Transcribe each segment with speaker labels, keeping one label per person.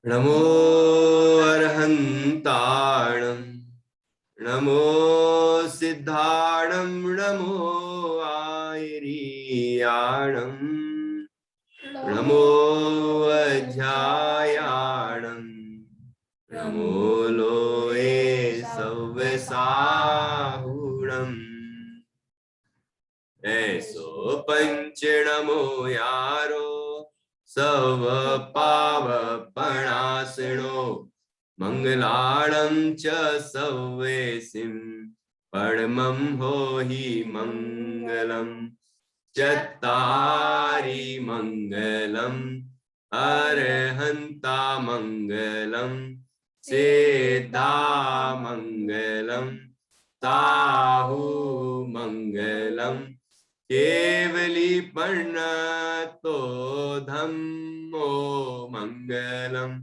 Speaker 1: नमो अर्हन्ताणं नमो सिद्धाणं नमो आयरीयाणं नमो वज्रायाणं नमो लोये सव्यसाहुणम् ऐसो पंच नमो यारो सव पाव पणासिनो मंगलाणं च सव्येसिं परमं हो हि मंगलम् चत्तारि मंगलम् अर्हन्ता मंगलम् सिद्धा मंगलम् ताहु मंगलम् केवली पर्णतो धम्मो मंगलम्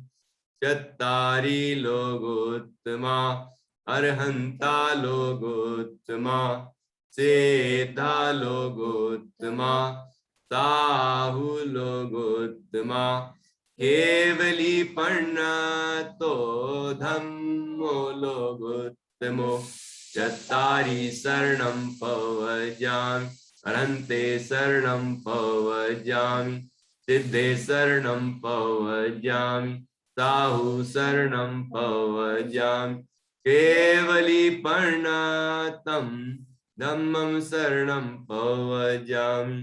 Speaker 1: चत्तारि लोकोत्तमा अर्हन्ता लोकोत्तमा सिद्धा लोकोत्तमा ताहु लोकोत्तमा केवली पर्णतो धम्मो लोकोत्तमो चत्तारि शरणं पवजामि अनन्ते शरणं पवजामि सिद्धे शरणं पवजामि साहु शरणं पवजामि केवली पर्णतं धम्मं शरणं पवजामि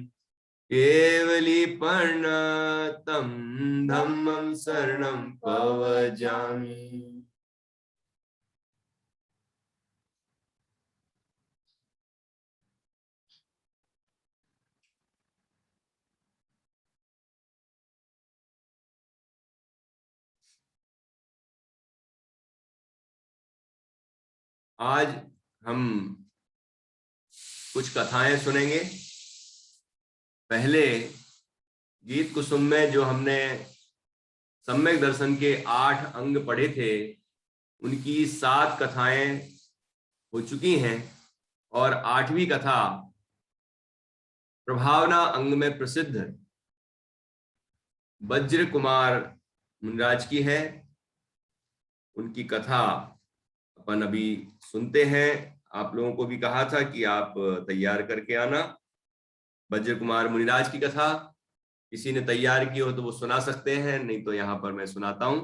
Speaker 1: केवली पर्णतं धम्मं शरणं पवजामि। आज हम कुछ कथाएं सुनेंगे। पहले गीत कुसुम में जो हमने सम्यक दर्शन के 8 अंग पढ़े थे, उनकी 7 कथाएं हो चुकी हैं और 8वीं कथा प्रभावना अंग में प्रसिद्ध वज्र कुमार मुनिराज की है। उनकी कथा अपन अभी सुनते हैं। आप लोगों को भी कहा था कि आप तैयार करके आना। वज्र कुमार मुनिराज की कथा किसी ने तैयार की हो तो वो सुना सकते हैं, नहीं तो यहाँ पर मैं सुनाता हूं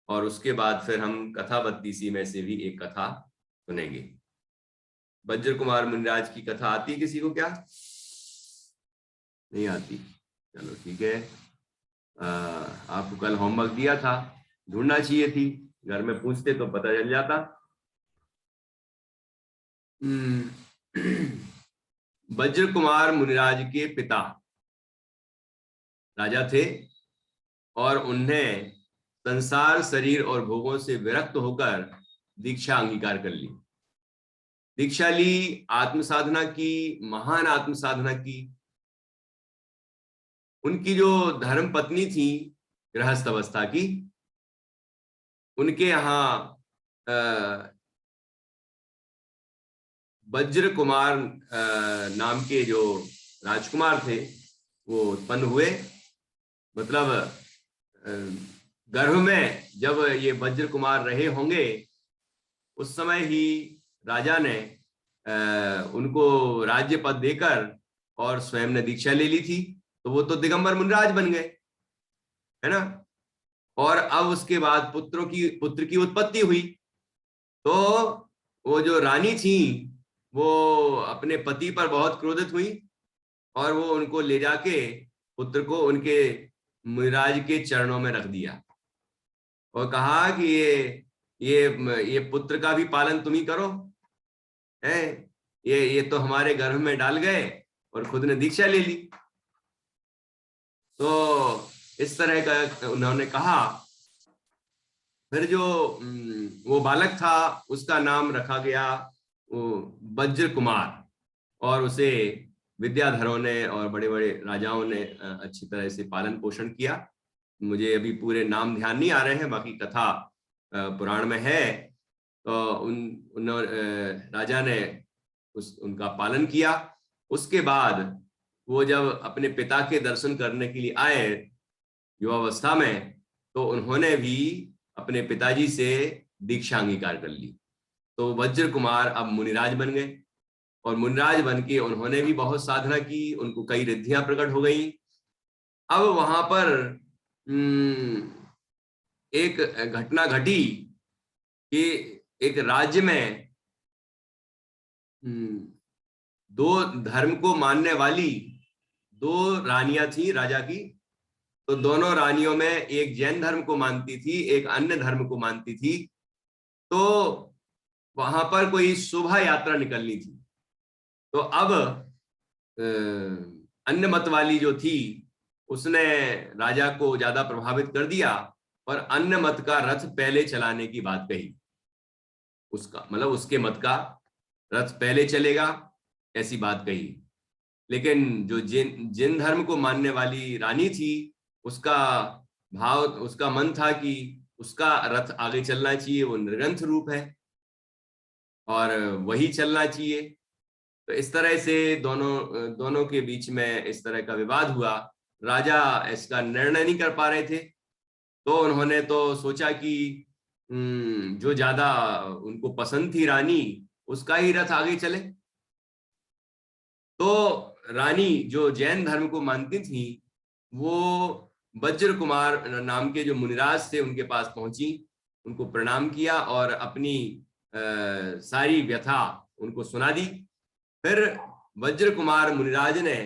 Speaker 1: और उसके बाद फिर हम कथा 32 में से भी एक कथा सुनेंगे। वज्र कुमार मुनिराज की कथा आती किसी को? क्या नहीं आती? चलो ठीक है। आपको कल होमवर्क दिया था, ढूंढना चाहिए थी, घर में पूछते तो पता चल जाता। वज्र कुमार मुनिराज के पिता राजा थे और उन्हें संसार, शरीर और भोगों से विरक्त होकर दीक्षा अंगीकार कर ली। दीक्षा ली, आत्म साधना की, महान आत्म साधना की। उनकी जो धर्म पत्नी थी गृहस्थ अवस्था की, उनके यहाँ वज्र कुमार नाम के जो राजकुमार थे वो उत्पन्न हुए। मतलब गर्भ में जब ये वज्र कुमार रहे होंगे उस समय ही राजा ने उनको राज्य पद देकर और स्वयं ने दीक्षा ले ली थी, तो वो तो दिगंबर मुनिराज बन गए, है ना। और अब उसके बाद पुत्र की उत्पत्ति हुई, तो वो जो रानी थी वो अपने पति पर बहुत क्रोधित हुई और वो उनको ले जाके पुत्र को उनके मुनिराज के चरणों में रख दिया और कहा कि ये पुत्र का भी पालन तुम ही करो, है। ये तो हमारे गर्भ में डाल गए और खुद ने दीक्षा ले ली। तो इस तरह का उन्होंने कहा। फिर जो वो बालक था उसका नाम रखा गया वज्र कुमार, और उसे विद्याधरों ने और बड़े बड़े राजाओं ने अच्छी तरह से पालन पोषण किया। मुझे अभी पूरे नाम ध्यान नहीं आ रहे हैं, बाकी कथा पुराण में है। तो राजा ने उनका पालन किया। उसके बाद वो जब अपने पिता के दर्शन करने के लिए आए युवावस्था में, तो उन्होंने भी अपने पिताजी से दीक्षा अंगीकार कर ली। तो वज्र कुमार अब मुनिराज बन गए, और मुनिराज बन के उन्होंने भी बहुत साधना की, उनको कई रिद्धियां प्रकट हो गई। अब वहां पर एक घटना घटी कि एक राज्य में दो धर्म को मानने वाली दो रानियां थी राजा की। तो दोनों रानियों में एक जैन धर्म को मानती थी, एक अन्य धर्म को मानती थी। तो वहां पर कोई शोभा यात्रा निकलनी थी। तो अब अन्य मत वाली जो थी उसने राजा को ज्यादा प्रभावित कर दिया, और अन्य मत का रथ पहले चलाने की बात कही। उसका मतलब उसके मत का रथ पहले चलेगा, ऐसी बात कही। लेकिन जो जिन धर्म को मानने वाली रानी थी, उसका उसका मन था कि उसका रथ आगे चलना चाहिए, वो निर्ग्रंथ रूप है और वही चलना चाहिए। तो इस तरह से दोनों के बीच में इस तरह का विवाद हुआ। राजा इसका निर्णय नहीं कर पा रहे थे, तो उन्होंने तो सोचा कि जो ज्यादा उनको पसंद थी रानी, उसका ही रथ आगे चले। तो रानी जो जैन धर्म को मानती थी, वो वज्र कुमार नाम के जो मुनिराज थे उनके पास पहुंची, उनको प्रणाम किया और अपनी सारी व्यथा उनको सुना दी। फिर वज्र कुमार मुनिराज ने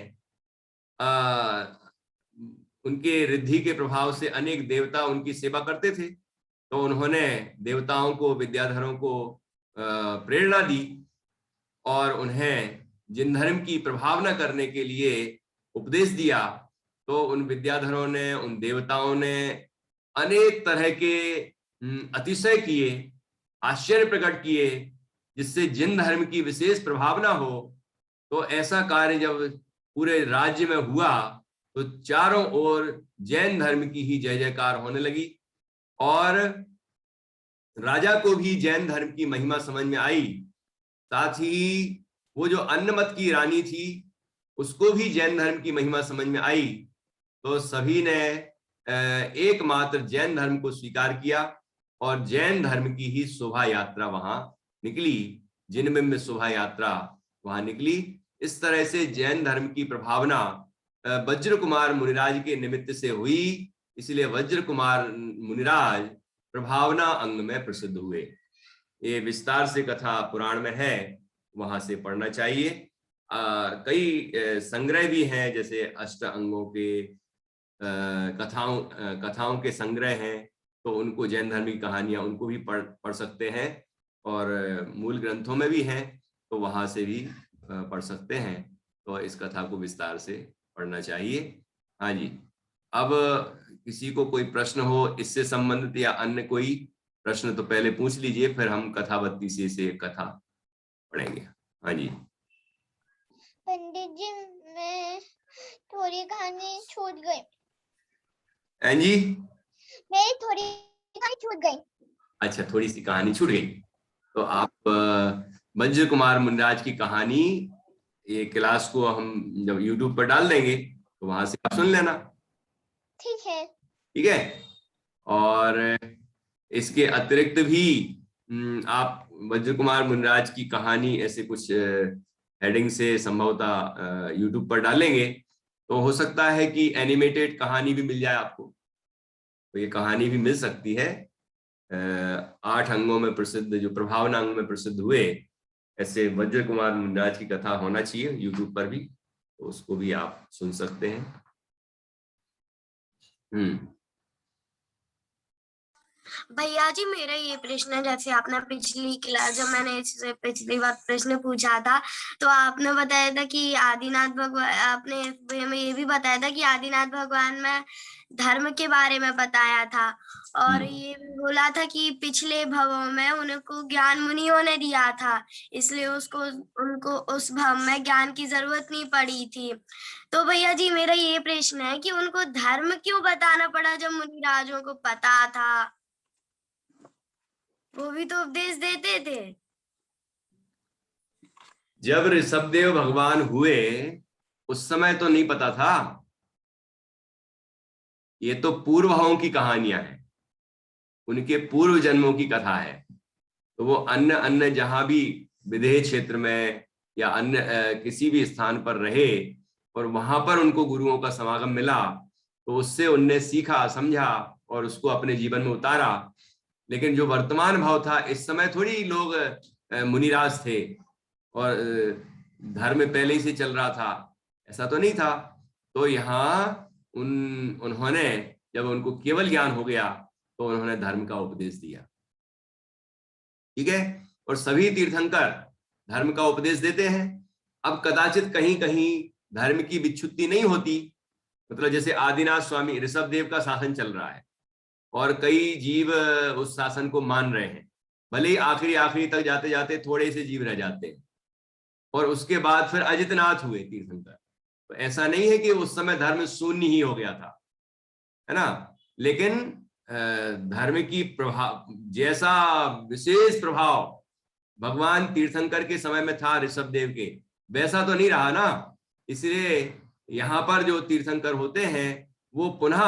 Speaker 1: उनके रिद्धि के प्रभाव से अनेक देवता उनकी सेवा करते थे, तो उन्होंने देवताओं को, विद्याधरों को प्रेरणा दी और उन्हें जिन धर्म की प्रभावना करने के लिए उपदेश दिया। तो उन विद्याधरों ने, उन देवताओं ने अनेक तरह के अतिशय किए, आश्चर्य प्रकट किए, जिससे जिन धर्म की विशेष प्रभावना हो। तो ऐसा कार्य जब पूरे राज्य में हुआ, तो चारों ओर जैन धर्म की ही जय जयकार होने लगी, और राजा को भी जैन धर्म की महिमा समझ में आई। साथ ही वो जो अन्य मत की रानी थी, उसको भी जैन धर्म की महिमा समझ में आई। तो सभी ने एकमात्र जैन धर्म को स्वीकार किया, और जैन धर्म की ही शोभा यात्रा वहां निकली, जिनबिंब शोभा यात्रा वहां निकली। इस तरह से जैन धर्म की प्रभावना वज्र कुमार मुनिराज के निमित्त से हुई, इसलिए वज्र कुमार मुनिराज प्रभावना अंग में प्रसिद्ध हुए। ये विस्तार से कथा पुराण में है, वहां से पढ़ना चाहिए। कई संग्रह भी हैं, जैसे अष्ट अंगों के कथाओं के संग्रह हैं, तो उनको जैन धर्म की कहानियां उनको भी पढ़ सकते हैं, और मूल ग्रंथों में भी हैं, तो वहां से भी पढ़ सकते हैं। तो इस कथा को विस्तार से पढ़ना चाहिए। हाँ जी, अब किसी को कोई प्रश्न हो इससे संबंधित या अन्य कोई प्रश्न तो पहले पूछ लीजिए, फिर हम कथावत्ती से कथा पढ़ेंगे। हाँ जी।
Speaker 2: पंडित जी, मैं थोड़ी कहानी छूट गई।
Speaker 1: हाँ जी,
Speaker 2: मेरी थोड़ी कहानी छूट गई।
Speaker 1: अच्छा, थोड़ी सी कहानी छूट गई। तो आप वज्र कुमार मुनिराज की कहानी, ये क्लास को हम जब YouTube पर डाल देंगे तो वहां से आप सुन लेना।
Speaker 2: ठीक है।
Speaker 1: ठीक है। और इसके अतिरिक्त भी आप वज्र कुमार मुनिराज की कहानी ऐसे कुछ हेडिंग से संभवतः YouTube पर डालेंगे, तो हो सकता है कि एनिमेटेड कहानी भी मिल जाए आपको। तो ये कहानी भी मिल सकती है। 8 अंगों में प्रसिद्ध, जो प्रभावना अंग में प्रसिद्ध हुए, ऐसे वज्र कुमार मुनिराज की कथा होना चाहिए YouTube पर भी, तो उसको भी आप सुन सकते हैं।
Speaker 3: भैया जी, मेरा ये प्रश्न है, जैसे आपने पिछली क्लास, जब मैंने इससे पिछली बार प्रश्न पूछा था, तो आपने बताया था कि आदिनाथ भगवान, आपने हमें ये भी बताया था कि आदिनाथ भगवान में धर्म के बारे में बताया था, और ये भी बोला था कि पिछले भवों में उनको ज्ञान मुनियों ने दिया था, इसलिए उनको उस भव में ज्ञान की जरूरत नहीं पड़ी थी। तो भैया जी, मेरा ये प्रश्न है कि उनको धर्म क्यों बताना पड़ा जब मुनिराजों को पता था? वो भी तो उपदेश देते थे।
Speaker 1: जब ऋषभदेव भगवान हुए उस समय तो नहीं पता था। ये तो पूर्वों की कहानियां हैं, उनके पूर्व जन्मों की कथा है। तो वो अन्य अन्य जहां भी विदेह क्षेत्र में या अन्य किसी भी स्थान पर रहे और वहां पर उनको गुरुओं का समागम मिला, तो उससे उनने सीखा, समझा और उसको अपने जीवन में उतारा। लेकिन जो वर्तमान भाव था, इस समय थोड़ी लोग मुनिराज थे और धर्म पहले ही से चल रहा था, ऐसा तो नहीं था। तो यहाँ उन्होंने जब उनको केवल ज्ञान हो गया तो उन्होंने धर्म का उपदेश दिया। ठीक है, और सभी तीर्थंकर धर्म का उपदेश देते हैं। अब कदाचित कहीं कहीं धर्म की विच्युति नहीं होती, मतलब जैसे आदिनाथ स्वामी ऋषभ देव का शासन चल रहा है और कई जीव उस शासन को मान रहे हैं, भले ही आखिरी आखिरी तक जाते जाते थोड़े से जीव रह जाते हैं और उसके बाद फिर अजितनाथ हुए तीर्थंकर। तो ऐसा नहीं है कि उस समय धर्म शून्य ही हो गया था, है ना। लेकिन धर्म की प्रभाव, जैसा विशेष प्रभाव भगवान तीर्थंकर के समय में था ऋषभ देव के, वैसा तो नहीं रहा ना। इसलिए यहाँ पर जो तीर्थंकर होते हैं वो पुनः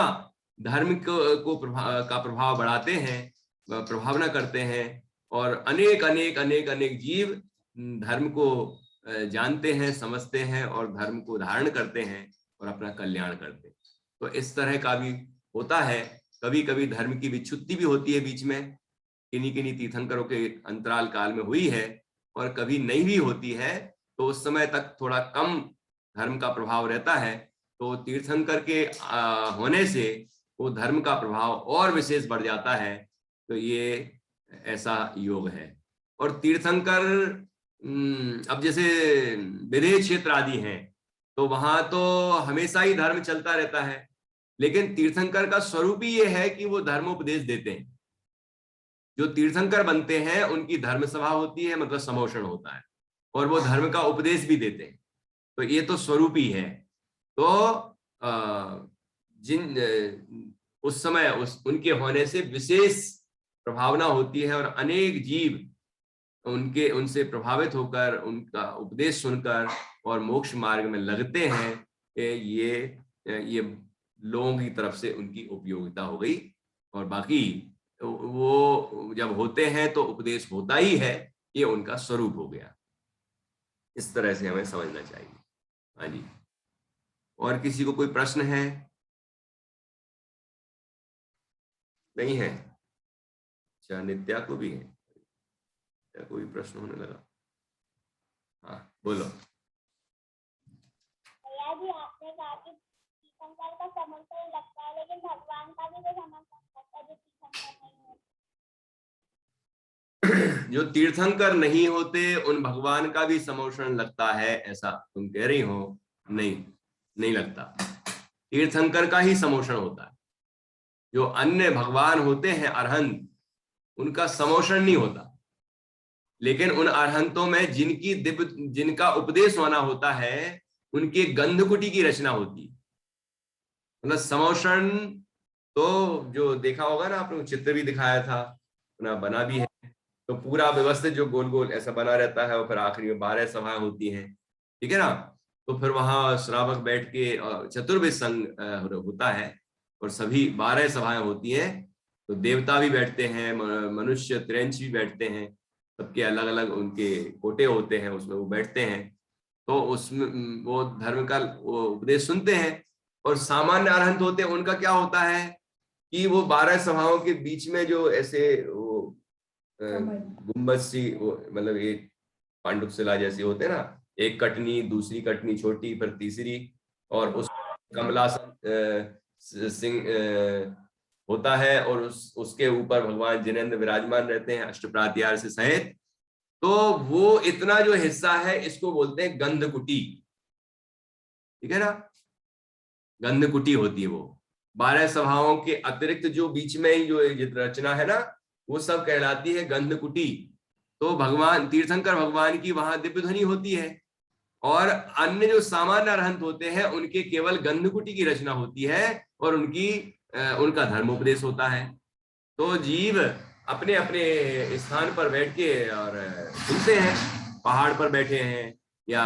Speaker 1: धर्म को का प्रभाव बढ़ाते हैं, प्रभावना करते हैं और अनेक अनेक अनेक अनेक जीव धर्म को जानते हैं, समझते हैं और धर्म को धारण करते हैं और अपना कल्याण करते हैं। तो इस तरह का भी होता है। कभी कभी धर्म की विच्युति भी होती है बीच में, किन्हीं किन्हीं तीर्थंकरों के अंतराल काल में हुई है, और कभी नहीं भी होती है तो उस समय तक थोड़ा कम धर्म का प्रभाव रहता है। तो तीर्थंकर के होने से वो धर्म का प्रभाव और विशेष बढ़ जाता है। तो ये ऐसा योग है। और तीर्थंकर अब जैसे विदेह क्षेत्र आदि हैं तो वहां तो हमेशा ही धर्म चलता रहता है, लेकिन तीर्थंकर का स्वरूप ही ये है कि वो धर्मोपदेश देते हैं। जो तीर्थंकर बनते हैं उनकी धर्म सभा होती है, मतलब समोषण होता है, और वो धर्म का उपदेश भी देते हैं। तो ये तो स्वरूप ही है। तो जिन उस समय उनके होने से विशेष प्रभावना होती है और अनेक जीव उनसे प्रभावित होकर उनका उपदेश सुनकर और मोक्ष मार्ग में लगते हैं। ये लोगों की तरफ से उनकी उपयोगिता हो गई। और बाकी वो जब होते हैं तो उपदेश होता ही है, ये उनका स्वरूप हो गया। इस तरह से हमें समझना चाहिए। हाँ जी, और किसी को कोई प्रश्न है? नहीं है? अच्छा, नित्या को भी है, क्या कोई प्रश्न होने लगा? हाँ बोलो।
Speaker 2: भैया जी, आपने कहा कि तीर्थंकर का समर्थन लगता है, लेकिन भगवान का भी तो समर्थन लगता है जो तीर्थंकर नहीं होते।
Speaker 1: जो तीर्थंकर नहीं होते उन भगवान का भी समोषण लगता है, ऐसा तुम कह रही हो? नहीं, नहीं लगता। तीर्थंकर का ही समोषण होता है। जो अन्य भगवान होते हैं अरहंत, उनका समोषण नहीं होता। लेकिन उन अरहंतों में जिनका उपदेश होना होता है, उनके गंधकुटी की रचना होती है। मतलब समोषण तो जो देखा होगा ना आपने, चित्र भी दिखाया था ना, बना भी है। तो पूरा व्यवस्थित जो गोल गोल ऐसा बना रहता है और फिर आखिरी में 12 सभाएं होती हैं, ठीक है ना। तो फिर वहां श्रावक बैठ के चतुर्वेद संघ होता है और सभी 12 सभाएं होती हैं। तो देवता भी बैठते हैं, मनुष्य त्रिंच भी बैठते हैं, सबके अलग अलग उनके कोटे होते हैं, उसमें वो बैठते हैं। तो उसमें वो धर्म का वो उपदेश सुनते हैं। और सामान्य अरहंत होते हैं, उनका क्या होता है कि वो 12 सभाओं के बीच में जो ऐसे वो गुम्बद सी, मतलब एक पांडुपशिला जैसी होते हैं ना, एक कटनी, दूसरी कटनी छोटी, फिर तीसरी, और उस कमलासन सिंह होता है और उसके ऊपर भगवान जिनेंद्र विराजमान रहते हैं अष्टप्रात्यार से सहित। तो वो इतना जो हिस्सा है इसको बोलते हैं गंधकुटी, ठीक है ना। गंधकुटी होती है वो 12 सभाओं के अतिरिक्त जो बीच में ही जो रचना है ना, वो सब कहलाती है गंधकुटी। तो भगवान तीर्थंकर भगवान की वहां दिव्य ध्वनि होती है, और अन्य जो सामान्य अरहंत होते हैं उनके केवल गंधकुटी की रचना होती है और उनका धर्मोपदेश होता है। तो जीव अपने अपने स्थान पर बैठ के और सुनते हैं, पहाड़ पर बैठे हैं या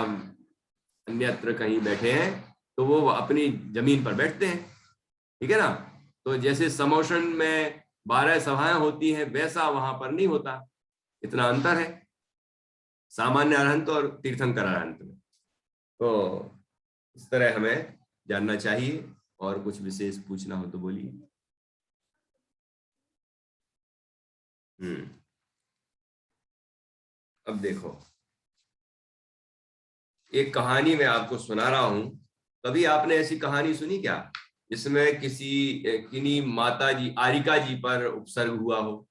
Speaker 1: अन्यत्र कहीं बैठे हैं, तो वो अपनी जमीन पर बैठते हैं, ठीक है ना। तो जैसे समोशन में 12 सभाएं होती हैं, वैसा वहां पर नहीं होता, इतना अंतर है सामान्य अरहंत और तीर्थंकर अरहंत में। तो इस तरह हमें जानना चाहिए। और कुछ विशेष पूछना हो तो बोलिए। अब देखो, एक कहानी मैं आपको सुना रहा हूं। कभी आपने ऐसी कहानी सुनी क्या जिसमें किन्हीं माता जी आरिका जी पर उपसर्ग हुआ हो?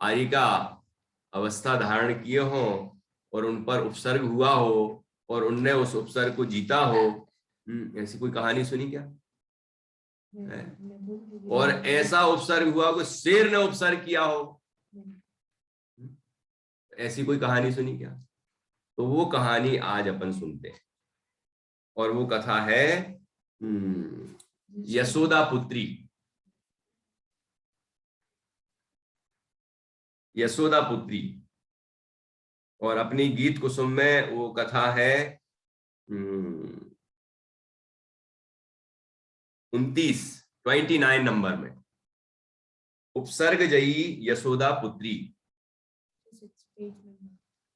Speaker 1: आरिका अवस्था धारण किए हो और उन पर उपसर्ग हुआ हो और उनने उस उपसर्ग को जीता हो। ऐसी कोई कहानी सुनी क्या? और ऐसा उपसर्ग हुआ कोई शेर ने उपसर्ग किया हो, ऐसी कोई कहानी सुनी क्या? तो वो कहानी आज अपन सुनते हैं। और वो कथा है यशोदा पुत्री। यशोदा पुत्री। और अपनी गीत कुसुम में वो कथा है 29 नंबर में। उपसर्ग जयी यशोदा पुत्री,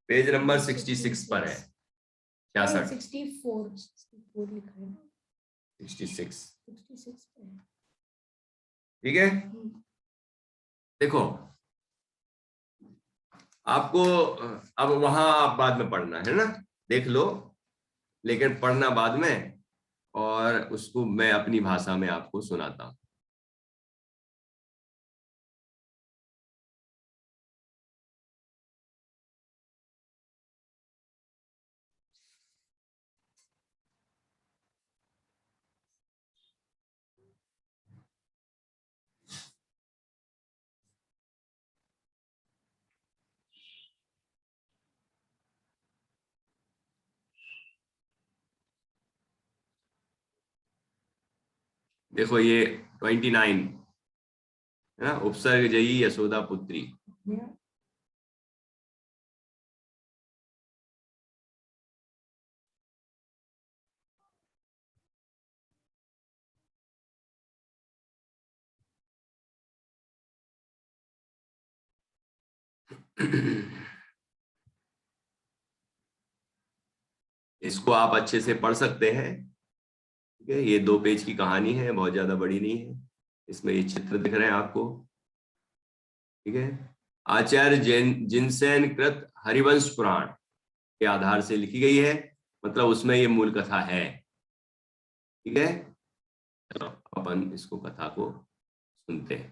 Speaker 1: पेज नंबर 66 पर है। 66 ठीक है। देखो, आपको अब वहां आप बाद में पढ़ना है ना, देख लो, लेकिन पढ़ना बाद में, और उसको मैं अपनी भाषा में आपको सुनाता हूं। देखो, ये 29 है ना, उपसर्ग जयी यशोदा पुत्री। इसको आप अच्छे से पढ़ सकते हैं। ठीक है, ये 2 पेज की कहानी है, बहुत ज्यादा बड़ी नहीं है। इसमें ये चित्र दिख रहे हैं आपको। ठीक है, आचार्य जिनसेन कृत हरिवंश पुराण के आधार से लिखी गई है, मतलब उसमें ये मूल कथा है। ठीक है, चलो अपन इसको कथा को सुनते हैं।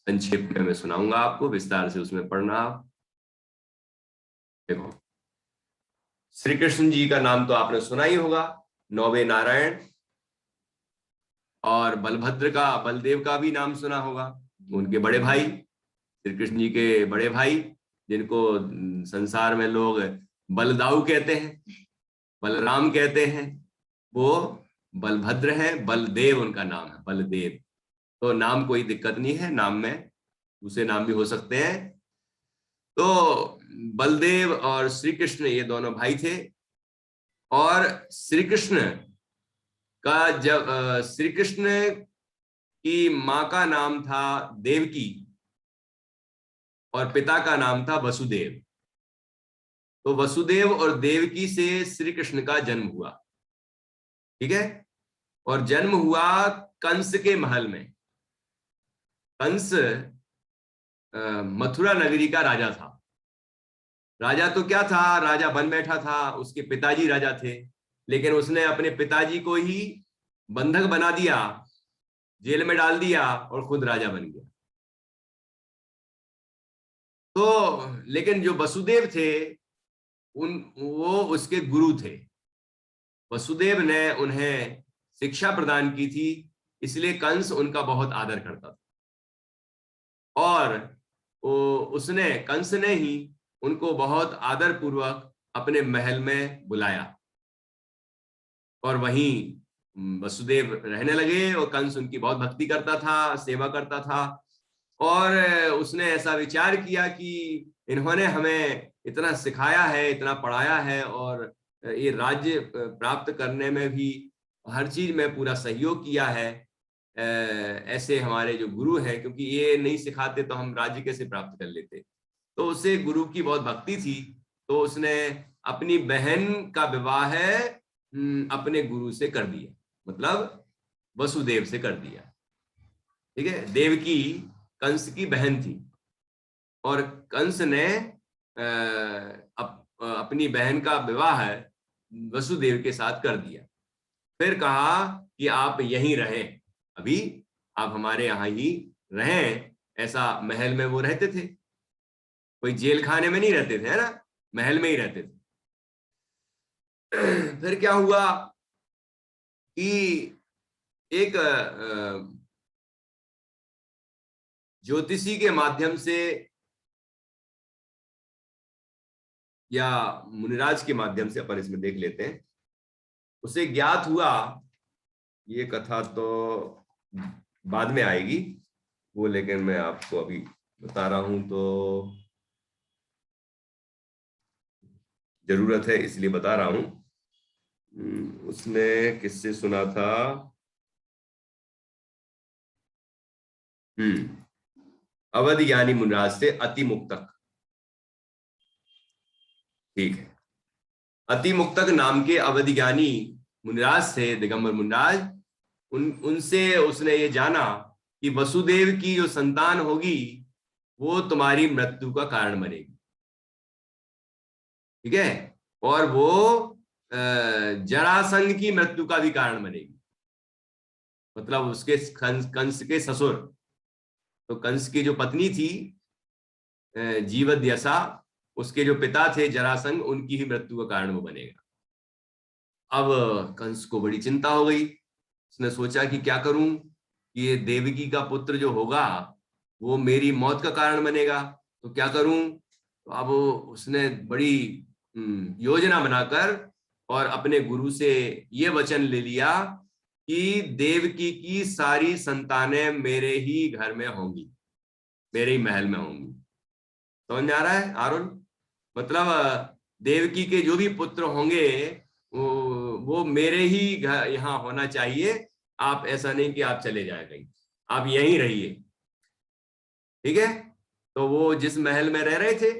Speaker 1: संक्षेप में मैं सुनाऊंगा आपको, विस्तार से उसमें पढ़ना आप। देखो, श्री कृष्ण जी का नाम तो आपने सुना ही होगा, 9वें नारायण। और बलभद्र का, बलदेव का भी नाम सुना होगा, उनके बड़े भाई, श्री कृष्ण जी के बड़े भाई, जिनको संसार में लोग बलदाऊ कहते हैं, बलराम कहते हैं, वो बलभद्र हैं। बलदेव उनका नाम है, बलदेव। तो नाम कोई दिक्कत नहीं है, नाम में दूसरे नाम भी हो सकते हैं। तो बलदेव और श्री कृष्ण ये दोनों भाई थे। और श्री कृष्ण का, जब श्री कृष्ण की माँ का नाम था देवकी और पिता का नाम था वसुदेव। तो वसुदेव और देवकी से श्री कृष्ण का जन्म हुआ। ठीक है, और जन्म हुआ कंस के महल में। कंस मथुरा नगरी का राजा था। राजा तो क्या था, राजा बन बैठा था, उसके पिताजी राजा थे, लेकिन उसने अपने पिताजी को ही बंधक बना दिया, जेल में डाल दिया और खुद राजा बन गया। तो लेकिन जो वसुदेव थे, वो उसके गुरु थे। वसुदेव ने उन्हें शिक्षा प्रदान की थी, इसलिए कंस उनका बहुत आदर करता था। और कंस ने ही उनको बहुत आदर पूर्वक अपने महल में बुलाया, और वहीं वसुदेव रहने लगे। और कंस उनकी बहुत भक्ति करता था, सेवा करता था। और उसने ऐसा विचार किया कि इन्होंने हमें इतना सिखाया है, इतना पढ़ाया है, और ये राज्य प्राप्त करने में भी हर चीज में पूरा सहयोग किया है। ऐसे हमारे जो गुरु हैं, क्योंकि ये नहीं सिखाते तो हम राज्य कैसे प्राप्त कर लेते। तो उसे गुरु की बहुत भक्ति थी, तो उसने अपनी बहन का विवाह अपने गुरु से कर दिया, मतलब वसुदेव से कर दिया। ठीक है, देवकी कंस की बहन थी और कंस ने अपनी बहन का विवाह वसुदेव के साथ कर दिया। फिर कहा कि आप यहीं रहें, अभी आप हमारे यहाँ ही रहें। ऐसा महल में वो रहते थे, कोई जेल खाने में नहीं रहते थे, है ना, महल में ही रहते थे। फिर क्या हुआ कि एक ज्योतिषी के माध्यम से या मुनिराज के माध्यम से, अपन इसमें देख लेते हैं, उसे ज्ञात हुआ, ये कथा तो बाद में आएगी वो, लेकिन मैं आपको अभी बता रहा हूं तो जरूरत है इसलिए बता रहा हूं। उसने किससे सुना था? अवध ज्ञानी मुनिराज से, अति मुक्तक। ठीक है, अति मुक्तक नाम के अवध ज्ञानी मुनिराज से, दिगंबर मुनिराज, उनसे उसने ये जाना कि वसुदेव की जो संतान होगी वो तुम्हारी मृत्यु का कारण बनेगी। ठीक है, और वो जरासंध की मृत्यु का भी कारण बनेगी, मतलब उसके कंस के ससुर। तो कंस की जो पत्नी थी जीवद्यसा, उसके जो पिता थे जरासंध, उनकी ही मृत्यु का कारण वो बनेगा। अब कंस को बड़ी चिंता हो गई, उसने सोचा कि क्या करूं, ये देवकी का पुत्र जो होगा वो मेरी मौत का कारण बनेगा, तो क्या करूं। तो अब उसने बड़ी योजना बनाकर और अपने गुरु से ये वचन ले लिया कि देवकी की सारी संतानें मेरे ही घर में होंगी, मेरे ही महल में होंगी। समझ में आ रहा है आरुण? मतलब देवकी के जो भी पुत्र होंगे वो मेरे ही घर यहाँ होना चाहिए। आप ऐसा नहीं कि आप चले जाए कहीं, आप यहीं रहिए। ठीक है, तो वो जिस महल में रह रहे थे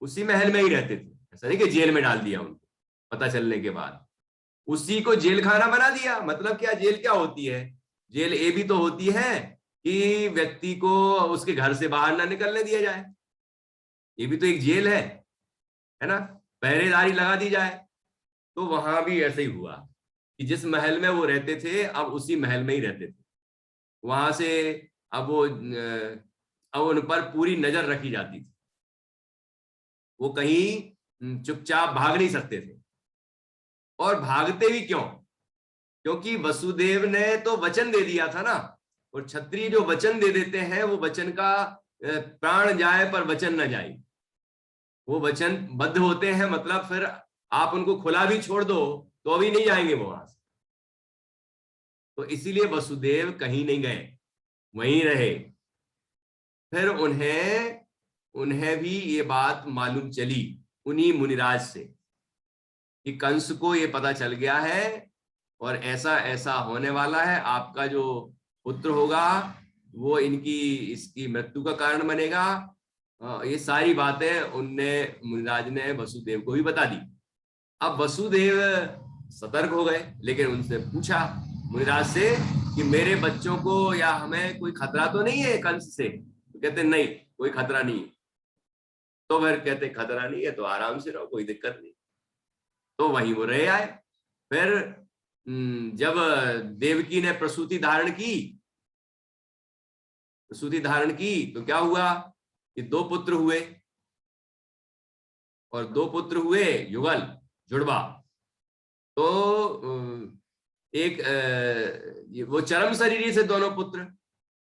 Speaker 1: उसी महल में ही रहते थे, ऐसा नहीं कि जेल में डाल दिया उनको पता चलने के बाद, उसी को जेल खाना बना दिया। मतलब क्या, जेल क्या होती है? जेल ये भी तो होती है कि व्यक्ति को उसके घर से बाहर ना निकलने दिया जाए, ये भी तो एक जेल है ना, पहरेदारी लगा दी जाए। तो वहां भी ऐसे ही हुआ कि जिस महल में वो रहते थे अब उसी महल में ही रहते थे। वहां से अब उन पर पूरी नजर रखी जाती थी, वो कहीं चुपचाप भाग नहीं सकते थे। और भागते भी क्यों? क्योंकि वसुदेव ने तो वचन दे दिया था ना, और क्षत्रिय जो वचन दे देते हैं वो वचन का प्राण जाए पर वचन न जाए, वो वचन बद्ध होते हैं। मतलब फिर आप उनको खुला भी छोड़ दो तो भी नहीं जाएंगे वो वहां से। तो इसीलिए वसुदेव कहीं नहीं गए, वहीं रहे। फिर उन्हें भी ये बात मालूम चली उन्हीं मुनिराज से कि कंस को ये पता चल गया है और ऐसा ऐसा होने वाला है, आपका जो पुत्र होगा वो इसकी मृत्यु का कारण बनेगा। ये सारी बातें मुनिराज ने वसुदेव को भी बता दी। अब वसुदेव सतर्क हो गए, लेकिन उनसे पूछा मुनिराज से कि मेरे बच्चों को या हमें कोई खतरा तो नहीं है कंस से? तो कहते नहीं, कोई खतरा नहीं है। तो फिर कहते खतरा नहीं है तो आराम से रहो, कोई दिक्कत नहीं। तो वहीं वो रह आए। फिर जब देवकी ने प्रसूति धारण की तो क्या हुआ कि 2 पुत्र हुए, और 2 पुत्र हुए युगल, जुड़वा। तो एक वो चरम शरीरी से दोनों पुत्र,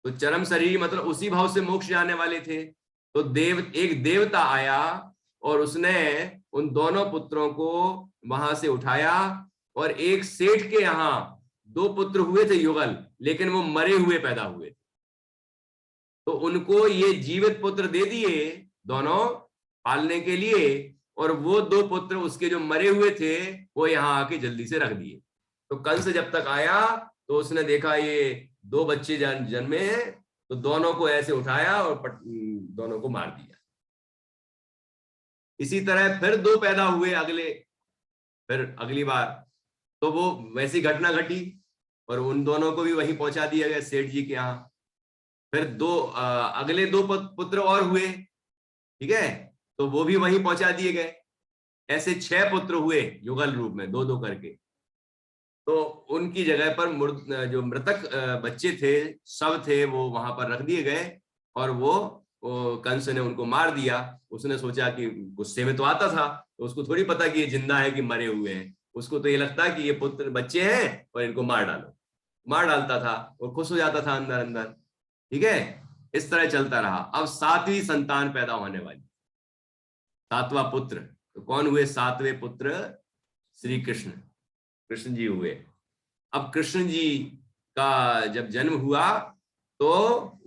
Speaker 1: तो चरम शरीरी मतलब उसी भाव से मोक्ष जाने वाले थे। तो एक देवता आया और उसने उन दोनों पुत्रों को वहां से उठाया, और एक सेठ के यहाँ 2 पुत्र हुए थे युगल, लेकिन वो मरे हुए पैदा हुए। तो उनको ये जीवित पुत्र दे दिए दोनों पालने के लिए, और वो 2 पुत्र उसके जो मरे हुए थे वो यहाँ आके जल्दी से रख दिए। तो कंस जब तक आया तो उसने देखा ये 2 बच्चे जन्मे हैं, तो दोनों को ऐसे उठाया और दोनों को मार दिया। इसी तरह फिर 2 पैदा हुए फिर अगली बार, तो वो वैसी घटना घटी और उन दोनों को भी वहीं पहुंचा दिया गया सेठ जी के यहाँ। फिर अगले 2 पुत्र और हुए, ठीक है, तो वो भी वहीं पहुंचा दिए गए। ऐसे 6 पुत्र हुए युगल रूप में, 2-2 करके। तो उनकी जगह पर जो मृतक बच्चे थे, शव थे, वो वहां पर रख दिए गए और वो कंस ने उनको मार दिया। उसने सोचा कि गुस्से में तो आता था, तो उसको थोड़ी पता कि ये जिंदा है कि मरे हुए हैं। उसको तो ये लगता कि ये पुत्र बच्चे हैं और इनको मार डालो। मार डालता था और खुश हो जाता था अंदर अंदर, ठीक है। इस तरह चलता रहा। अब 7वीं संतान पैदा होने वाली, 7वां पुत्र। तो कौन हुए 7वें पुत्र? श्री कृष्ण, कृष्ण जी हुए। अब कृष्ण जी का जब जन्म हुआ तो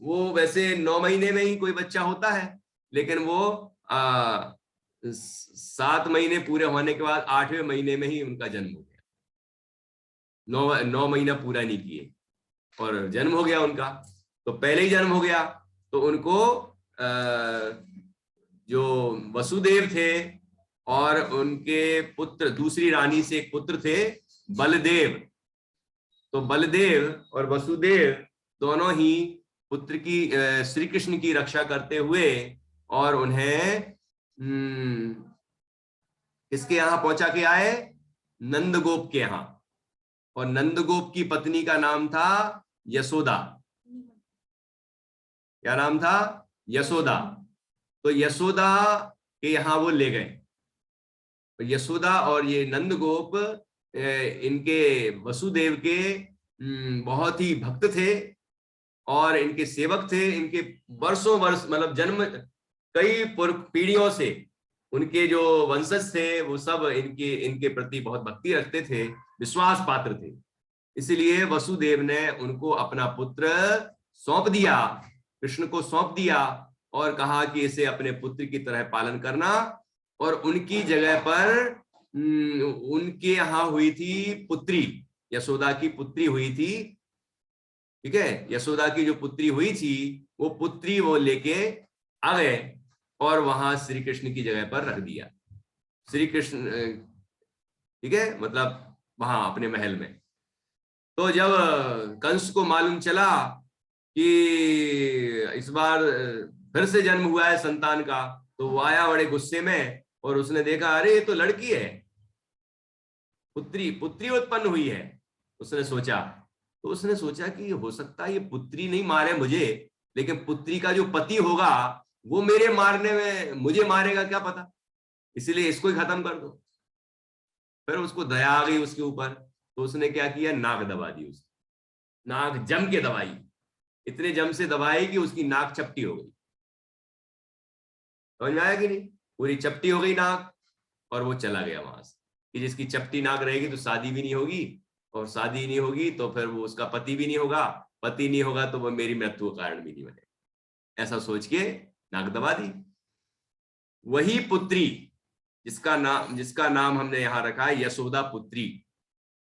Speaker 1: वो वैसे 9 महीने में ही कोई बच्चा होता है, लेकिन वो 7 महीने पूरे होने के बाद 8वें महीने में ही उनका जन्म हो गया। 9 महीना पूरा नहीं किए और जन्म हो गया उनका। तो पहले ही जन्म हो गया तो उनको जो वसुदेव थे और उनके पुत्र, दूसरी रानी से एक पुत्र थे बलदेव। तो बलदेव और वसुदेव दोनों ही पुत्र की, श्री कृष्ण की रक्षा करते हुए और उन्हें किसके यहाँ पहुंचा के आए? नंदगोप के यहाँ। और नंदगोप की पत्नी का नाम था यशोदा। क्या नाम था? यशोदा। तो यशोदा के यहाँ वो ले गए। यशोदा और ये नंदगोप इनके वसुदेव के बहुत ही भक्त थे और इनके सेवक थे। इनके वर्षों वर्ष, मतलब जन्म कई पीढ़ियों से उनके जो वंशज थे वो सब इनके प्रति बहुत भक्ति रखते थे, विश्वास पात्र थे। इसलिए वसुदेव ने उनको अपना पुत्र सौंप दिया, कृष्ण को सौंप दिया और कहा कि इसे अपने पुत्र की तरह पालन करना। और उनकी जगह पर उनके यहाँ हुई थी पुत्री, यशोदा की पुत्री हुई थी, ठीक है। यशोदा की जो पुत्री हुई थी वो पुत्री वो लेके आ गए और वहां श्री कृष्ण की जगह पर रख दिया। श्री कृष्ण, ठीक है, मतलब वहां अपने महल में। तो जब कंस को मालूम चला कि इस बार फिर से जन्म हुआ है संतान का, तो वो आया बड़े गुस्से में और उसने देखा अरे ये तो लड़की है, पुत्री उत्पन्न हुई है। उसने सोचा कि हो सकता है ये पुत्री नहीं मारे मुझे, लेकिन पुत्री का जो पति होगा वो मेरे मारने में मुझे मारेगा, क्या पता, इसलिए इसको ही खत्म कर दो। फिर उसको दया आ गई उसके ऊपर, तो उसने क्या किया, नाक दबा दी उसकी। नाक जम के दबाई, इतने जम से दबाई कि उसकी नाक चपटी हो गई। समझ में आया कि नहीं? पूरी चपटी हो गई नाक और वो चला गया वहां से। कि जिसकी चपटी नाक रहेगी तो शादी भी नहीं होगी, और शादी नहीं होगी तो फिर वो उसका पति भी नहीं होगा, पति नहीं होगा तो वो मेरी मृत्यु का कारण भी नहीं बनेगा। ऐसा सोच के नाक दबा दी। वही पुत्री जिसका नाम हमने यहां रखा है यशोदा पुत्री।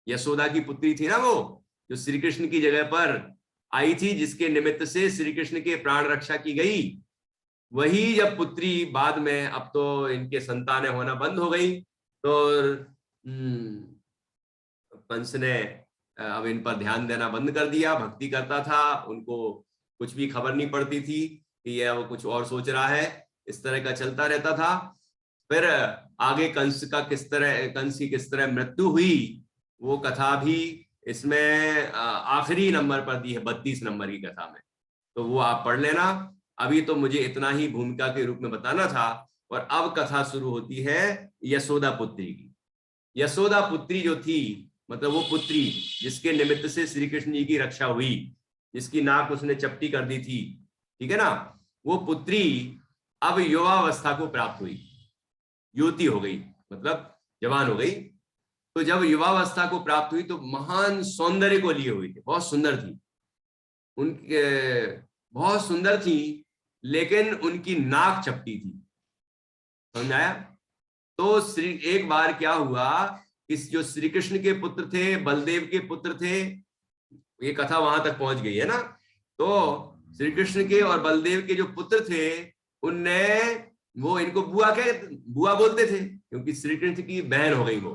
Speaker 1: यशोदा की पुत्री थी ना वो, जो श्री कृष्ण की जगह पर आई थी, जिसके निमित्त से श्री कृष्ण के प्राण रक्षा की गई। वही जब पुत्री बाद में, अब तो इनके संतानें होना बंद हो गई, तो कंस ने अब इन पर ध्यान देना बंद कर दिया। भक्ति करता था, उनको कुछ भी खबर नहीं पड़ती थी कि यह वो कुछ और सोच रहा है, इस तरह का चलता रहता था। फिर आगे कंस की किस तरह मृत्यु हुई वो कथा भी इसमें आखिरी नंबर पर दी है, 32 नंबर की कथा में, तो वो आप पढ़ लेना। अभी तो मुझे इतना ही भूमिका के रूप में बताना था। और अब कथा शुरू होती है यशोदा पुत्री की। यशोदा पुत्री जो थी, मतलब वो पुत्री जिसके निमित्त से श्री कृष्ण जी की रक्षा हुई, जिसकी नाक उसने चपटी कर दी थी, ठीक है ना, वो पुत्री अब युवावस्था को प्राप्त हुई, युवती हो गई, मतलब जवान हो गई। तो जब युवावस्था को प्राप्त हुई तो महान सौंदर्य को लिए हुई थी, बहुत सुंदर थी, उनके बहुत सुंदर थी, लेकिन उनकी नाक चपटी थी। समझ आया? तो एक बार क्या हुआ, इस जो श्री कृष्ण के पुत्र थे, बलदेव के पुत्र थे, ये कथा वहां तक पहुंच गई है ना। तो श्री कृष्ण के और बलदेव के जो पुत्र थे, उनने वो इनको बुआ बोलते थे, क्योंकि श्री कृष्ण की बहन हो गई वो।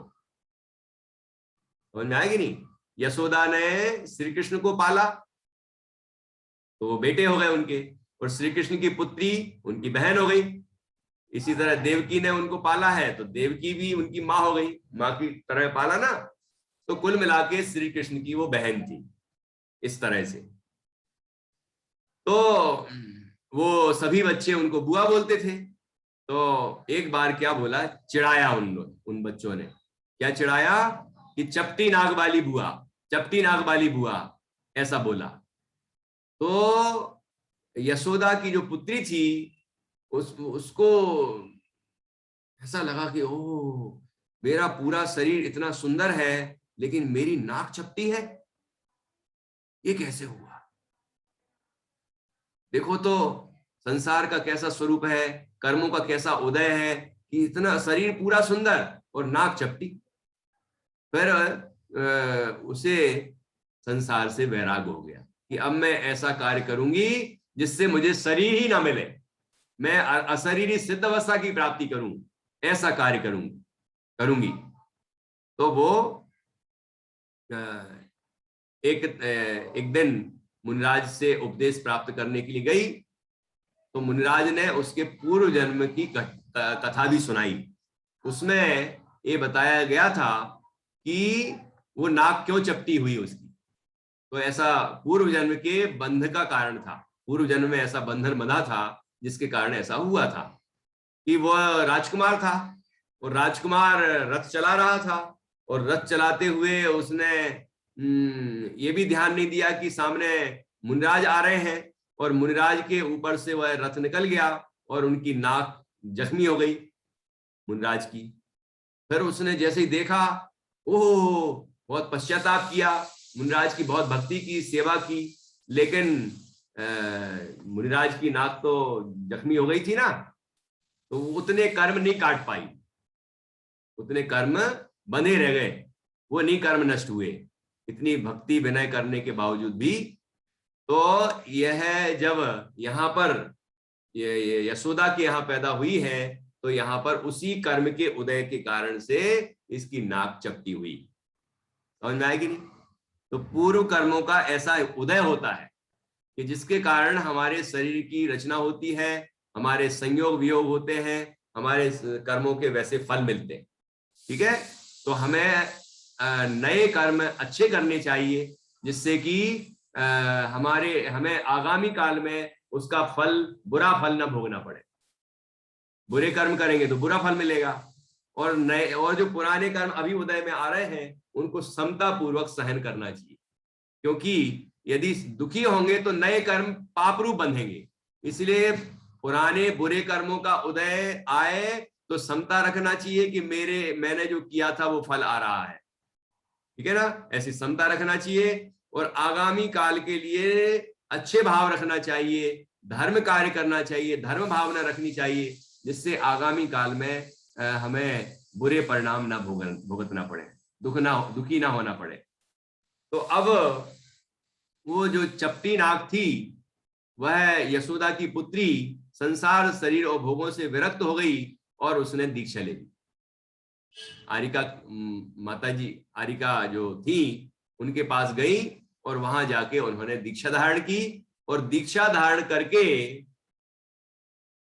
Speaker 1: समझ में आएगी नहीं? यशोदा ने श्री कृष्ण को पाला तो वो बेटे हो गए उनके, और श्री कृष्ण की पुत्री उनकी बहन हो गई। इसी तरह देवकी ने उनको पाला है तो देवकी भी उनकी माँ हो गई, माँ की तरह पाला ना। तो कुल मिला के श्री कृष्ण की वो बहन थी, इस तरह से। तो वो सभी बच्चे उनको बुआ बोलते थे। तो एक बार क्या बोला, चिढ़ाया उन बच्चों ने, क्या चिढ़ाया कि चपटी नाक वाली बुआ, चपटी नाक वाली बुआ, ऐसा बोला। तो यशोदा की जो पुत्री थी उसको ऐसा लगा कि ओह, मेरा पूरा शरीर इतना सुंदर है लेकिन मेरी नाक चपटी है, ये कैसे हुआ? देखो तो संसार का कैसा स्वरूप है, कर्मों का कैसा उदय है कि इतना शरीर पूरा सुंदर और नाक चपटी। फिर उसे संसार से वैराग हो गया कि अब मैं ऐसा कार्य करूंगी जिससे मुझे शरीर ही ना मिले, मैं अशरीरी सिद्ध अवस्था की प्राप्ति करूं, ऐसा कार्य करूंगी। तो वो एक दिन मुनिराज से उपदेश प्राप्त करने के लिए गई। तो मुनिराज ने उसके पूर्व जन्म की कथा भी सुनाई। उसमें ये बताया गया था कि वो नाक क्यों चपटी हुई उसकी। तो ऐसा पूर्व जन्म के बंध का कारण था, पूर्व जन्म में ऐसा बंधन बंधा था जिसके कारण ऐसा हुआ था कि वह राजकुमार था और राजकुमार रथ चला रहा था, और रथ चलाते हुए उसने ये भी ध्यान नहीं दिया कि सामने मुनिराज आ रहे हैं, और मुनिराज के ऊपर से वह रथ निकल गया और उनकी नाक जख्मी हो गई मुनिराज की। फिर उसने जैसे ही देखा, ओह, बहुत पश्चाताप किया, मुनिराज की बहुत भक्ति की, सेवा की, लेकिन मुनिराज की नाक तो जख्मी हो गई थी ना, तो उतने कर्म नहीं काट पाई, उतने कर्म बंधे रह गए, वो नहीं कर्म नष्ट हुए इतनी भक्ति विनय करने के बावजूद भी। तो यह जब यहाँ पर यशोदा के यहाँ पैदा हुई है तो यहाँ पर उसी कर्म के उदय के कारण से इसकी नाक चपटी हुई। समझ में आएगी नहीं? तो पूर्व कर्मों का ऐसा उदय होता है कि जिसके कारण हमारे शरीर की रचना होती है, हमारे संयोग वियोग होते हैं, हमारे कर्मों के वैसे फल मिलते हैं। ठीक है, तो हमें नए कर्म अच्छे करने चाहिए जिससे कि हमें आगामी काल में उसका फल, बुरा फल न भोगना पड़े। बुरे कर्म करेंगे तो बुरा फल मिलेगा, और नए और जो पुराने कर्म अभी उदय में आ रहे हैं उनको समता पूर्वक सहन करना चाहिए, क्योंकि यदि दुखी होंगे तो नए कर्म पाप रूप बंधेंगे। इसलिए पुराने बुरे कर्मों का उदय आए तो समता रखना चाहिए कि मैंने जो किया था वो फल आ रहा है। ठीक है ना, ऐसी समता रखना चाहिए, और आगामी काल के लिए अच्छे भाव रखना चाहिए, धर्म कार्य करना चाहिए, धर्म भावना रखनी चाहिए, जिससे आगामी काल में हमें बुरे परिणाम ना भुगतना पड़े, दुखी ना होना पड़े। तो अब वो जो चपटी नाक थी वह यशोदा की पुत्री संसार, शरीर और भोगों से विरक्त हो गई और उसने दीक्षा ले ली। आरिका माता जी, आरिका जो थी, उनके पास गई और वहां जाके उन्होंने दीक्षा धारण की, और दीक्षा धारण करके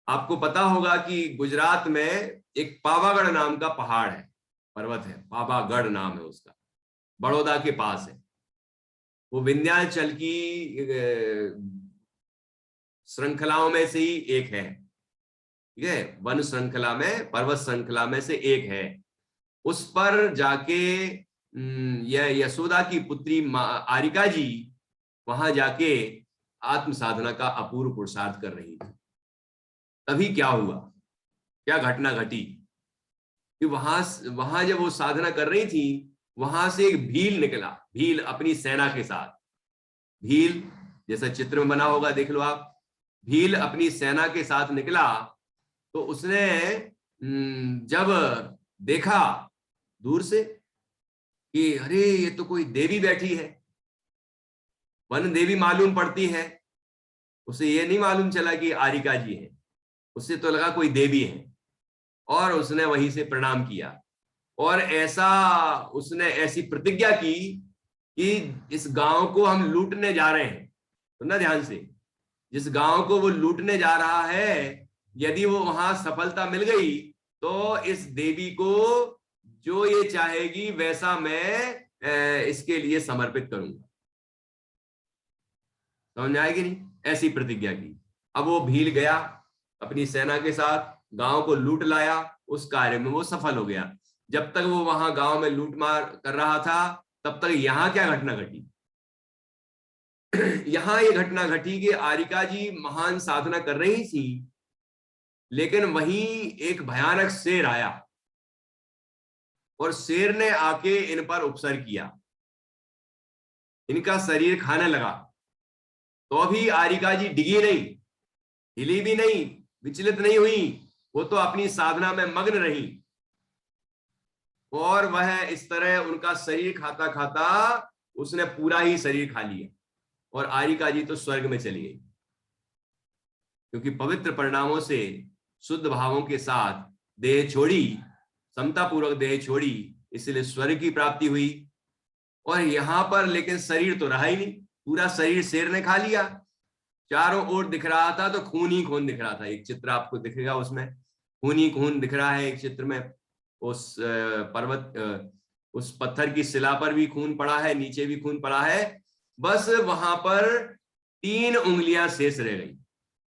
Speaker 1: आपको पता होगा कि गुजरात में एक पावागढ़ नाम का पहाड़ है, पर्वत है, पावागढ़ नाम है उसका, बड़ौदा के पास है। वो विंध्याचल की श्रृंखलाओं में से ही एक है। ठीक है, वन श्रृंखला में, पर्वत श्रृंखला में से एक है। उस पर जाके यह यशोदा की पुत्री आरिका जी वहां जाके आत्म साधना का अपूर्व पुरुषार्थ कर रही थी। तभी क्या हुआ, क्या घटना घटी कि वहां जब वो साधना कर रही थी, वहां से एक भील निकला, भील अपनी सेना के साथ। भील जैसा चित्र में बना होगा, देख लो आप, भील अपनी सेना के साथ निकला। तो उसने जब देखा दूर से कि अरे ये तो कोई देवी बैठी है, वन देवी मालूम पड़ती है, उसे ये नहीं मालूम चला कि आरिका जी है, उसे तो लगा कोई देवी है, और उसने वहीं से प्रणाम किया और उसने ऐसी प्रतिज्ञा की कि इस गांव को हम लूटने जा रहे हैं। सुनना ध्यान से, जिस गांव को वो लूटने जा रहा है, यदि वो वहां सफलता मिल गई तो इस देवी को जो ये चाहेगी वैसा मैं इसके लिए समर्पित करूंगा। समझ आएगी नहीं? ऐसी प्रतिज्ञा की। अब वो भील गया अपनी सेना के साथ, गांव को लूट लाया, उस कार्य में वो सफल हो गया। जब तक वो वहां गांव में लूटमार कर रहा था, तब तक यहां क्या घटना घटी? यहां ये घटना घटी कि आरिका जी महान साधना कर रही थी, लेकिन वहीं एक भयानक शेर आया और शेर ने आके इन पर उपसर किया, इनका शरीर खाने लगा। तो अभी आरिका जी डिगी नहीं, हिली भी नहीं, विचलित नहीं हुई, वो तो अपनी साधना में मग्न रही और वह इस तरह उनका शरीर खाता खाता उसने पूरा ही शरीर खा लिया और आरिका जी तो स्वर्ग में चली गई, क्योंकि पवित्र परिणामों से शुद्ध भावों के साथ देह छोड़ी, समता पूर्वक देह छोड़ी, इसलिए स्वर्ग की प्राप्ति हुई। और यहां पर लेकिन शरीर तो रहा ही नहीं, पूरा शरीर शेर ने खा लिया। चारों ओर दिख रहा था तो खून ही खून दिख रहा था। एक चित्र आपको दिखेगा, उसमें खून ही खून दिख रहा है। एक चित्र में उस पर्वत, उस पत्थर की शिला पर भी खून पड़ा है, नीचे भी खून पड़ा है। बस वहां पर 3 उंगलियां शेष रह गई,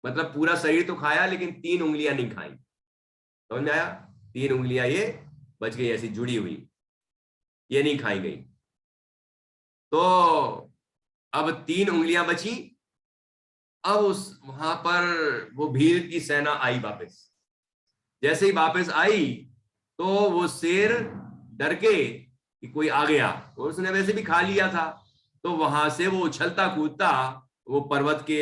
Speaker 1: मतलब पूरा शरीर तो खाया लेकिन 3 उंगलियां नहीं खाई। समझ में आया? 3 उंगलियां ये बच गई, ऐसी जुड़ी हुई, ये नहीं खाई गई। तो अब 3 उंगलियां बची। अब वहां पर वो भील की सेना आई वापस। जैसे ही वापस आई तो वो शेर डर के कि कोई आ गया, और उसने वैसे भी खा लिया था, तो वहां से वो उछलता कूदता वो पर्वत के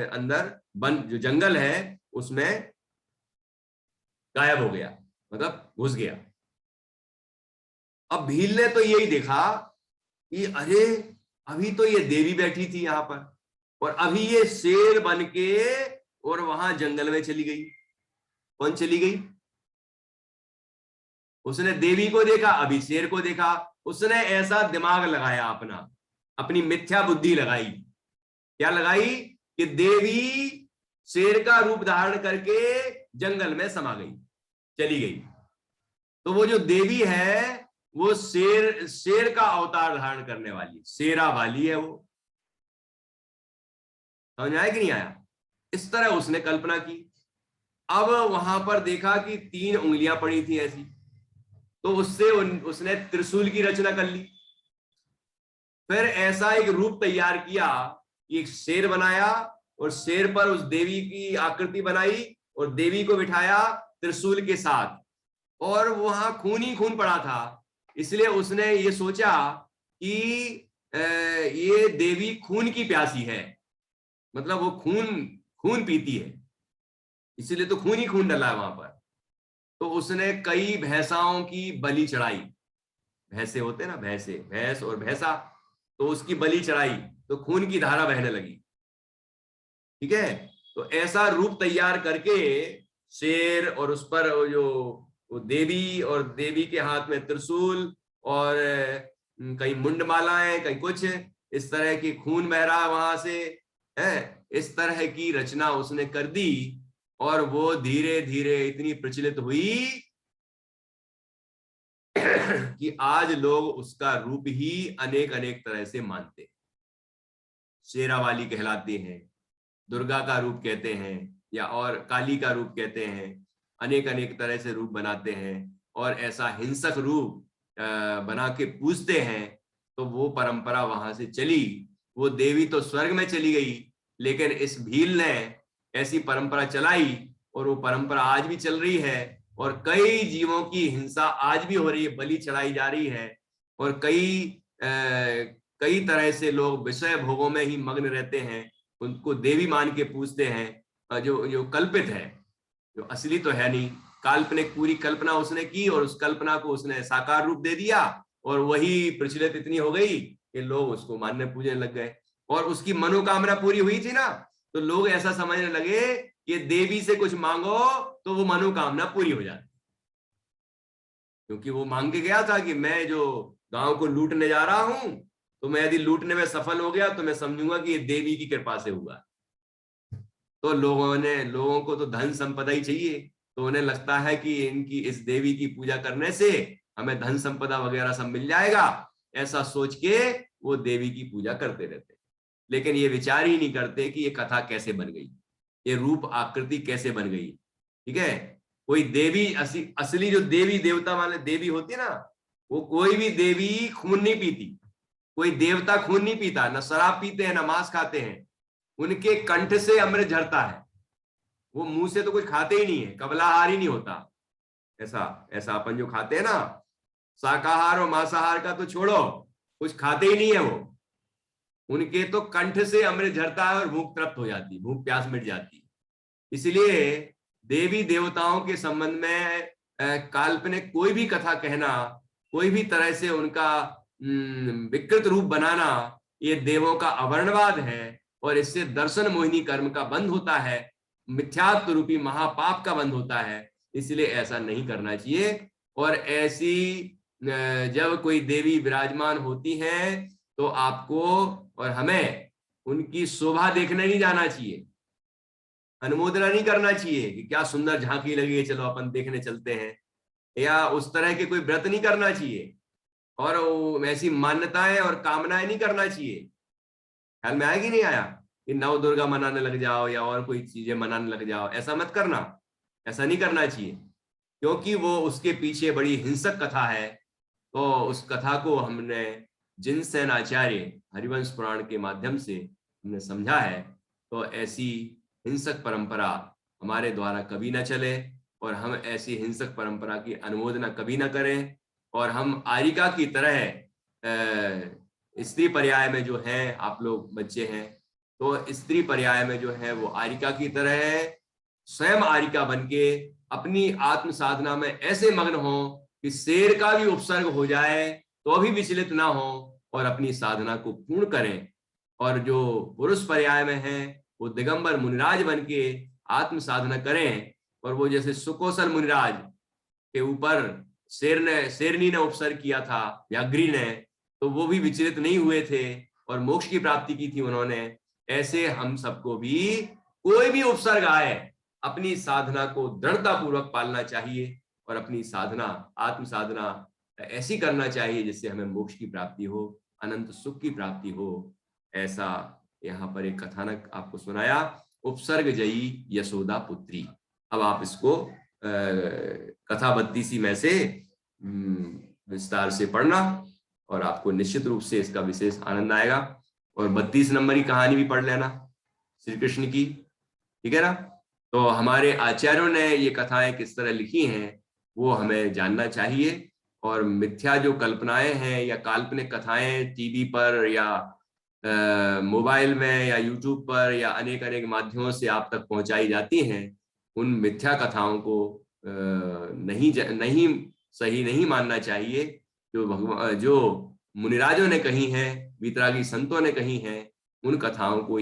Speaker 1: अंदर, वन जो जंगल है उसमें गायब हो गया, मतलब घुस गया। अब भील ने तो यही देखा कि अरे अभी तो ये देवी बैठी थी यहां पर, और अभी ये शेर बन के और वहां जंगल में चली गई। कौन चली गई? उसने देवी को देखा, अभी शेर को देखा। उसने ऐसा दिमाग लगाया, अपनी मिथ्या बुद्धि लगाई। क्या लगाई? कि देवी शेर का रूप धारण करके जंगल में समा गई, चली गई। तो वो जो देवी है वो शेर का अवतार धारण करने वाली, शेरा वाली है वो। समझ आया कि नहीं आया? इस तरह उसने कल्पना की। अब वहां पर देखा कि 3 उंगलियां पड़ी थी ऐसी, तो उससे उसने त्रिशूल की रचना कर ली। फिर ऐसा एक रूप तैयार किया, एक शेर बनाया और शेर पर उस देवी की आकृति बनाई और देवी को बिठाया त्रिशूल के साथ, और वहां खून ही खून पड़ा था। इसलिए उसने ये सोचा कि ये देवी खून की प्यासी है, मतलब वो खून पीती है, इसीलिए तो खून ही खून डला है वहां पर। तो उसने कई भैंसाओं की बलि चढ़ाई। भैंसे होते ना, भैंस और भैंसा, तो उसकी बलि चढ़ाई तो खून की धारा बहने लगी। ठीक है? तो ऐसा रूप तैयार करके शेर, और उस पर वो देवी, और देवी के हाथ में त्रिशूल, और कई मुंडमालाएं, कई कुछ इस तरह की, खून बह रहा वहां से है, इस तरह की रचना उसने कर दी। और वो धीरे धीरे इतनी प्रचलित हुई कि आज लोग उसका रूप ही अनेक अनेक तरह से मानते हैं। शेरावाली कहलाती हैं, दुर्गा का रूप कहते हैं, या और काली का रूप कहते हैं, अनेक अनेक तरह से रूप बनाते हैं, और ऐसा हिंसक रूप बना के पूजते हैं। तो वो परंपरा वहां से चली। वो देवी तो स्वर्ग में चली गई, लेकिन इस भील ने ऐसी परंपरा चलाई, और वो परंपरा आज भी चल रही है, और कई जीवों की हिंसा आज भी हो रही है, बलि चढ़ाई जा रही है, और कई तरह से लोग विषय भोगों में ही मग्न रहते हैं, उनको देवी मान के पूजते हैं, जो कल्पित है, जो असली तो है नहीं। काल्पनिक पूरी कल्पना उसने की और उस कल्पना को उसने साकार रूप दे दिया और वही प्रचलित इतनी हो गई कि लोग उसको मानने पूजने लग गए। और उसकी मनोकामना पूरी हुई थी ना, तो लोग ऐसा समझने लगे कि देवी से कुछ मांगो तो वो मनोकामना पूरी हो जाती, क्योंकि वो मांग के गया था कि मैं जो गांव को लूटने जा रहा हूं, तो मैं यदि लूटने में सफल हो गया तो मैं समझूंगा कि ये देवी की कृपा से हुआ। तो लोगों को तो धन संपदा ही चाहिए, तो उन्हें लगता है कि इनकी इस देवी की पूजा करने से हमें धन संपदा वगैरह सब मिल जाएगा, ऐसा सोच के वो देवी की पूजा करते रहते। लेकिन ये विचार ही नहीं करते कि ये कथा कैसे बन गई, ये रूप आकृति कैसे बन गई। ठीक है, कोई देवी असली जो देवी देवता वाले देवी होती है ना, वो कोई भी देवी खून नहीं पीती, कोई देवता खून नहीं पीता, न शराब पीते हैं, न मांस खाते हैं, उनके कंठ से अमृत झरता है, वो मुंह से तो कुछ खाते ही नहीं है, कबलाहार ही नहीं होता। ऐसा अपन जो खाते हैं ना, शाकाहार और मांसाहार का तो छोड़ो, कुछ खाते ही नहीं है वो, उनके तो कंठ से अमृत झरता है और भूख तृप्त हो जाती है, भूख प्यास मिट जाती है। इसलिए देवी देवताओं के संबंध में काल्पनिक कोई भी कथा कहना, कोई भी तरह से उनका विकृत रूप बनाना, ये देवों का अवर्णवाद है और इससे दर्शन मोहिनी कर्म का बंध होता है, मिथ्यात्व रूपी महापाप का बंध होता है। इसलिए ऐसा नहीं करना चाहिए। और ऐसी जब कोई देवी विराजमान होती हैं तो आपको और हमें उनकी शोभा देखने नहीं जाना चाहिए, अनुमोदना नहीं करना चाहिए कि क्या सुंदर झांकी लगी है, चलो अपन देखने चलते हैं, या उस तरह के कोई व्रत नहीं करना चाहिए और ऐसी मान्यताएं और कामनाएं नहीं करना चाहिए। ख्याल में आया कि नहीं आया कि नव दुर्गा मनाने लग जाओ या और कोई चीजें मनाने लग जाओ, ऐसा मत करना, ऐसा नहीं करना चाहिए, क्योंकि वो उसके पीछे बड़ी हिंसक कथा है। तो उस कथा को हमने जिनसेन आचार्य हरिवंश पुराण के माध्यम से हमने समझा है। तो ऐसी हिंसक परंपरा हमारे द्वारा कभी ना चले और हम ऐसी हिंसक परंपरा की अनुमोदना कभी ना करें। और हम आरिका की तरह स्त्री पर्याय में जो है, आप लोग बच्चे हैं तो स्त्री पर्याय में जो है वो आरिका की तरह है, स्वयं आरिका बनके अपनी आत्म साधना में ऐसे मग्न हो कि शेर का भी उपसर्ग हो जाए तो भी विचलित ना हो और अपनी साधना को पूर्ण करें। और जो पुरुष पर्याय में है वो दिगंबर मुनिराज बनके आत्म साधना करें। और वो जैसे सुकोसल मुनिराज के ऊपर शेरनी ने उपसर्ग किया था, व्याघ्री ने, तो वो भी विचलित नहीं हुए थे और मोक्ष की प्राप्ति की थी उन्होंने। ऐसे हम सबको भी कोई भी उपसर्ग आए अपनी साधना को दृढ़ता पूर्वक पालना चाहिए और अपनी साधना, आत्म साधना ऐसी करना चाहिए जिससे हमें मोक्ष की प्राप्ति हो, अनंत सुख की प्राप्ति हो। ऐसा यहाँ पर एक कथानक आपको सुनाया, उपसर्ग जयी यशोदा पुत्री। अब आप इसको कथा 32 में से विस्तार से पढ़ना और आपको निश्चित रूप से इसका विशेष आनंद आएगा। और 32 नंबर की कहानी भी पढ़ लेना श्री कृष्ण की, ठीक है ना। तो हमारे आचार्यों ने ये कथाएं किस तरह लिखी हैं वो हमें जानना चाहिए। और मिथ्या जो कल्पनाएं हैं या काल्पनिक कथाएं टीवी पर या मोबाइल में या यूट्यूब पर या अनेक माध्यमों से आप तक पहुंचाई जाती हैं, उन मिथ्या कथाओं को नहीं सही नहीं मानना चाहिए। जो मुनिराजों ने कही हैं, वीतरागी संतों ने कही हैं, उन कथाओं का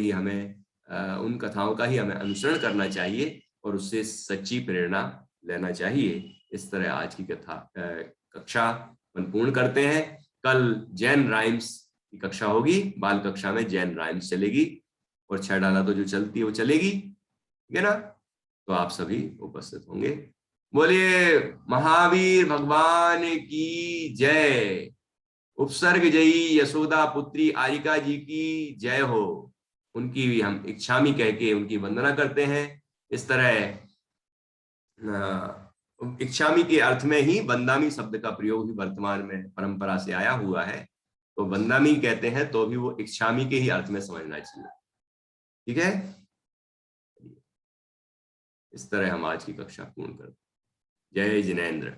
Speaker 1: ही हमें अनुसरण करना चाहिए और उससे सच्ची प्रेरणा लेना चाहिए। इस तरह आज की कक्षा पूर्ण करते हैं। कल जैन राइम्स की कक्षा होगी, बाल कक्षा में जैन राइम्स चलेगी और 6 डाला तो जो चलती है वो चलेगी, ठीक है ना। तो आप सभी उपस्थित होंगे। बोलिए महावीर भगवान की जय। उपसर्ग जयी यशोदा पुत्री आरिका जी की जय हो। उनकी भी हम इच्छामी कह के उनकी वंदना करते हैं। इस तरह इच्छामी के अर्थ में ही वंदामी शब्द का प्रयोग भी वर्तमान में परंपरा से आया हुआ है। तो वंदामी कहते हैं तो भी वो इच्छामी के ही अर्थ में समझना चाहिए, ठीक है। इस तरह हम आज की कक्षा पूर्ण करते हैं। जय जिनेंद्र।